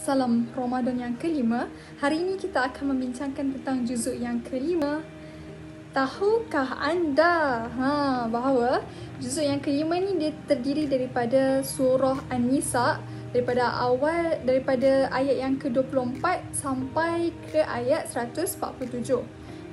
Salam Ramadan yang kelima. Hari ini kita akan membincangkan tentang juzuk yang kelima. Tahukah anda bahawa juzuk yang kelima ni dia terdiri daripada surah An-Nisa, daripada ayat yang ke-24 sampai ke ayat 147.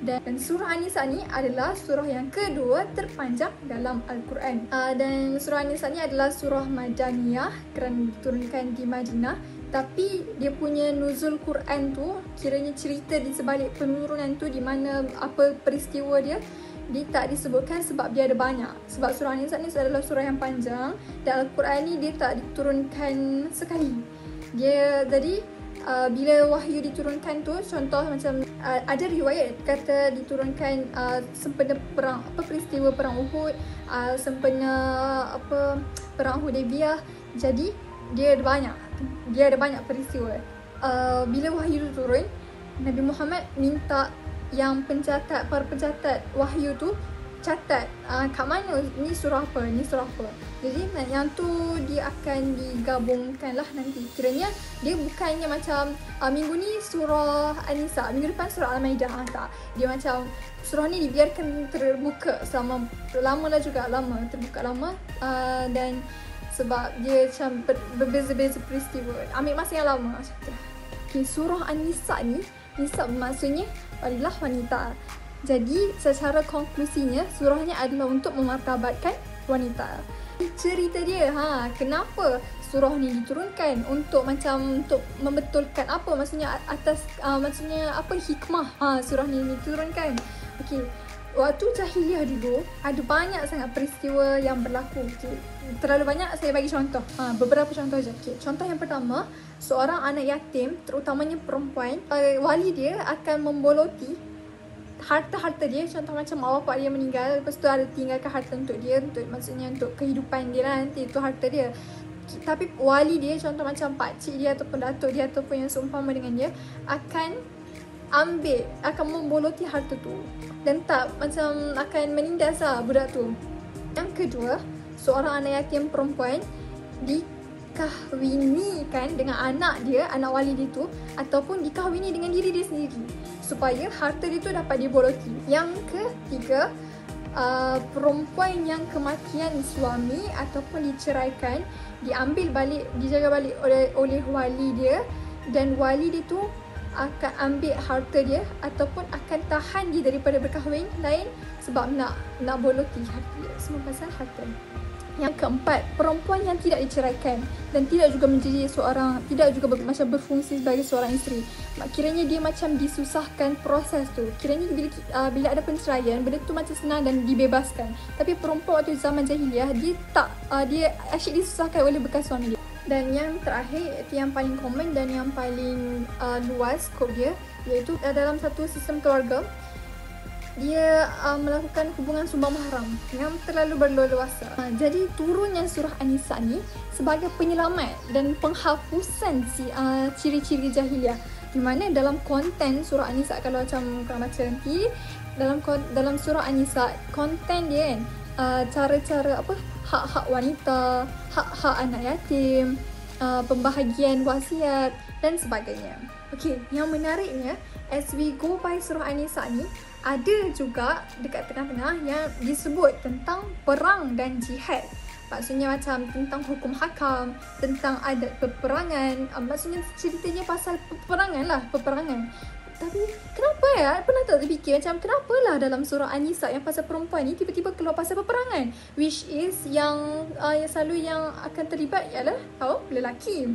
Dan surah An-Nisa ni adalah surah yang kedua terpanjang dalam Al-Quran. Dan surah An-Nisa ni adalah surah Madaniyah kerana diturunkan di Madinah. Tapi dia punya nuzul Quran tu, kiranya cerita di sebalik penurunan tu, di mana apa peristiwa dia tak disebutkan sebab dia ada banyak. Sebab surah An-Nisa ni adalah surah yang panjang dan Al-Quran ni dia tak diturunkan sekali. Jadi bila wahyu diturunkan tu, contoh macam ada riwayat kata diturunkan sempena perang, peristiwa perang Uhud, sempena perang Hudaybiyah. Jadi dia ada banyak peristiwa. Bila wahyu tu turun, Nabi Muhammad minta yang para pencatat wahyu tu catat kat mana ni surah apa, ni surah apa. Jadi yang tu dia akan digabungkan lah nanti. Kiranya dia bukannya macam minggu ni surah An-Nisa, minggu depan surah Al-Maidah. Tak, dia macam surah ni dibiarkan terbuka selama terbuka lama, dan sebab dia macam berbeza-beza peristiwa, ambil masa yang lama macam tu. Okay, surah An-Nisa ni, Nisa maksudnya adalah wanita. Jadi secara konklusinya, surahnya adalah untuk memartabatkan wanita. Cerita dia, kenapa surah ni diturunkan, untuk membetulkan apa maksudnya maksudnya apa hikmah surah ni diturunkan. Okey, waktu jahiliah dulu ada banyak sangat peristiwa yang berlaku. Terlalu banyak, saya bagi contoh. Beberapa contoh je. Contoh yang pertama, seorang anak yatim, terutamanya perempuan, wali dia akan memboloti harta-harta dia. Contoh macam mak bapak dia meninggal, lepas tu ada tinggalkan harta untuk dia, maksudnya untuk kehidupan dia lah nanti, itu harta dia. Tapi wali dia, contoh macam pakcik dia ataupun datuk dia ataupun yang seumpama dengan dia, akan memboloti harta tu dan akan menindas budak tu. Yang kedua, seorang anak yatim perempuan dikahwinikan dengan anak wali dia tu, ataupun dikahwini dengan diri dia sendiri supaya harta dia tu dapat diboloti. Yang ketiga, perempuan yang kematian suami ataupun diceraikan, dijaga balik oleh wali dia, dan wali dia tu akan ambil harta dia ataupun akan tahan dia daripada berkahwin lain sebab nak boloti harta dia, semua pasal harta. Yang keempat, perempuan yang tidak diceraikan dan tidak juga macam berfungsi sebagai seorang isteri. Kiranya dia macam disusahkan proses tu. Kiranya bila ada penceraian, benda tu macam senang dan dibebaskan. Tapi perempuan waktu zaman jahiliah, dia asyik disusahkan oleh bekas suami dia. Dan yang terakhir, itu yang paling common dan yang paling luas skop dia, iaitu dalam satu sistem keluarga, dia melakukan hubungan sumbang mahram yang terlalu berleluasa. Jadi turunnya surah An-Nisa ni sebagai penyelamat dan penghapusan ciri-ciri jahiliah. Di mana dalam konten surah An-Nisa, kalau macam korang baca nanti, dalam surah An-Nisa, konten dia kan, cara-cara hak-hak wanita, hak-hak anak yatim, pembahagian wasiat dan sebagainya. Okey, yang menariknya, as we go by surah An-Nisa ni, ada juga dekat tengah-tengah yang disebut tentang perang dan jihad. Maksudnya macam tentang hukum hakam, tentang adat peperangan. Maksudnya ceritanya pasal peperangan. Tapi kenapa pernah tak terfikir macam kenapalah dalam surah An-Nisa yang pasal perempuan ni tiba-tiba keluar pasal peperangan, which is yang selalu yang akan terlibat ialah lelaki.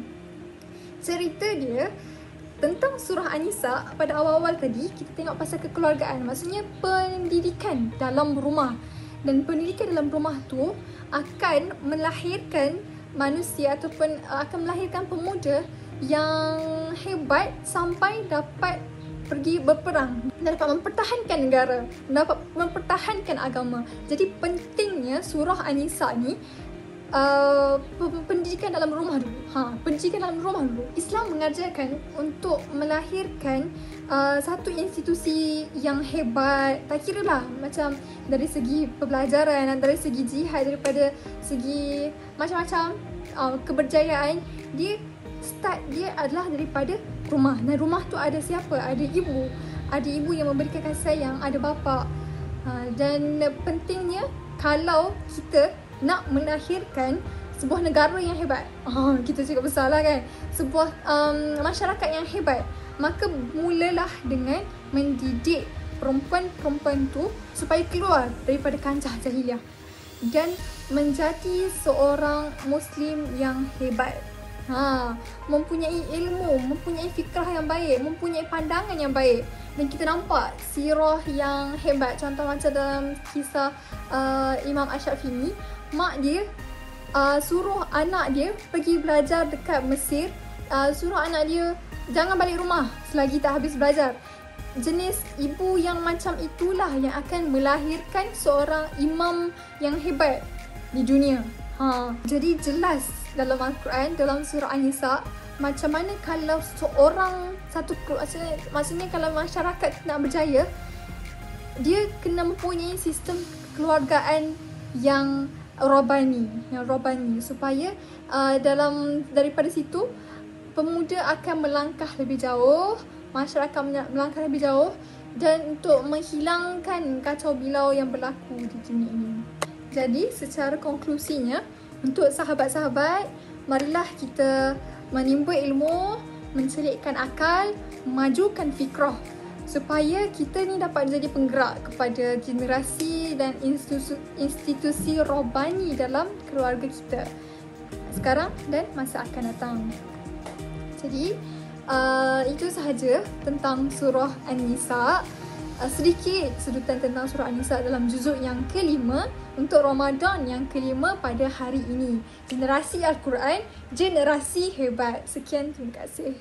Cerita dia tentang surah An-Nisa pada awal-awal tadi, kita tengok pasal kekeluargaan, maksudnya pendidikan dalam rumah. Dan pendidikan dalam rumah tu akan melahirkan manusia ataupun akan melahirkan pemuda yang hebat sampai dapat pergi berperang dan dapat mempertahankan negara, dapat mempertahankan agama. Jadi pentingnya surah An-Nisa ni pendidikan dalam rumah dulu. Pendidikan dalam rumah dulu. Islam mengajarkan untuk melahirkan satu institusi yang hebat. Tak kira lah macam dari segi pembelajaran, dari segi jihad, daripada segi macam-macam keberjayaan. Dia start dia adalah daripada rumah. Dan rumah tu ada siapa? Ada ibu. Ada ibu yang memberikan kasih sayang, ada bapa. Dan pentingnya kalau kita nak melahirkan sebuah negara yang hebat, kita cakap besar lah kan, sebuah masyarakat yang hebat, maka mulalah dengan mendidik perempuan-perempuan tu supaya keluar daripada kancah jahiliah dan menjadi seorang Muslim yang hebat. Mempunyai ilmu, mempunyai fikrah yang baik, mempunyai pandangan yang baik. Dan kita nampak sirah yang hebat. Contoh macam dalam kisah Imam Ash-Shafii, mak dia suruh anak dia pergi belajar dekat Mesir. Suruh anak dia jangan balik rumah selagi tak habis belajar. Jenis ibu yang macam itulah yang akan melahirkan seorang imam yang hebat di dunia. Jadi jelas dalam Al-Quran, dalam surah An-Nisa, macam mana kalau maksudnya kalau masyarakat nak berjaya, dia kena mempunyai sistem kekeluargaan yang robani, supaya daripada situ pemuda akan melangkah lebih jauh, masyarakat melangkah lebih jauh, dan untuk menghilangkan kacau bilau yang berlaku di dunia ini. Jadi secara konklusinya, untuk sahabat-sahabat, marilah kita menimba ilmu, menselitkan akal, memajukan fikrah supaya kita ni dapat jadi penggerak kepada generasi dan institusi robani dalam keluarga kita sekarang dan masa akan datang. Jadi itu sahaja tentang surah An-Nisa. Sedikit sedutan tentang surah An-Nisa dalam juzuk yang ke-5 untuk Ramadan yang ke-5 pada hari ini. Generasi Al-Quran, generasi hebat. Sekian, terima kasih.